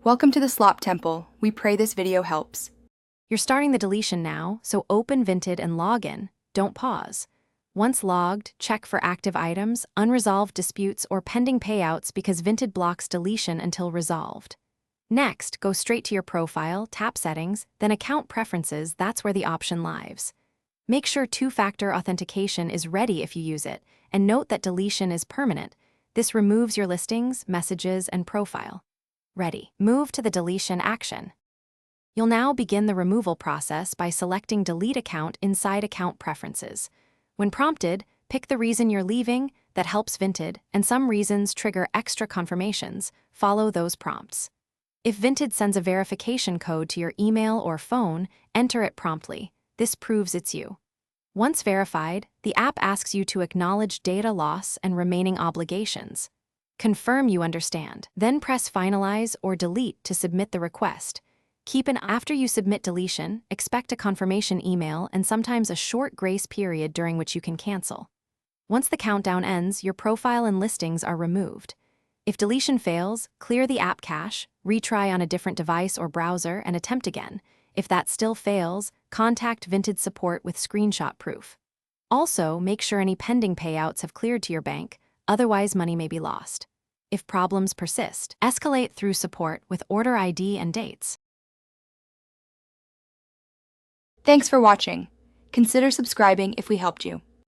Welcome to the Slop Temple. We pray this video helps. You're starting the deletion now, so open Vinted and log in. Don't pause. Once logged, check for active items, unresolved disputes, or pending payouts because Vinted blocks deletion until resolved. Next, go straight to your profile, tap Settings, then Account Preferences. That's where the option lives. Make sure two-factor authentication is ready if you use it, and note that deletion is permanent. This removes your listings, messages, and profile. Ready. Move to the deletion action. You'll now begin the removal process by selecting Delete Account inside Account Preferences. When prompted, pick the reason you're leaving. That helps Vinted, and some reasons trigger extra confirmations. Follow those prompts. If Vinted sends a verification code to your email or phone, enter it promptly. This proves it's you. Once verified, the app asks you to acknowledge data loss and remaining obligations. Confirm you understand. Then press Finalize or Delete to submit the request. After you submit deletion, expect a confirmation email and sometimes a short grace period during which you can cancel. Once the countdown ends, your profile and listings are removed. If deletion fails, clear the app cache, retry on a different device or browser, and attempt again. If that still fails, contact Vinted support with screenshot proof. Also, make sure any pending payouts have cleared to your bank, otherwise money may be lost. If problems persist, escalate through support with order ID and dates. Thanks for watching. Consider subscribing if we helped you.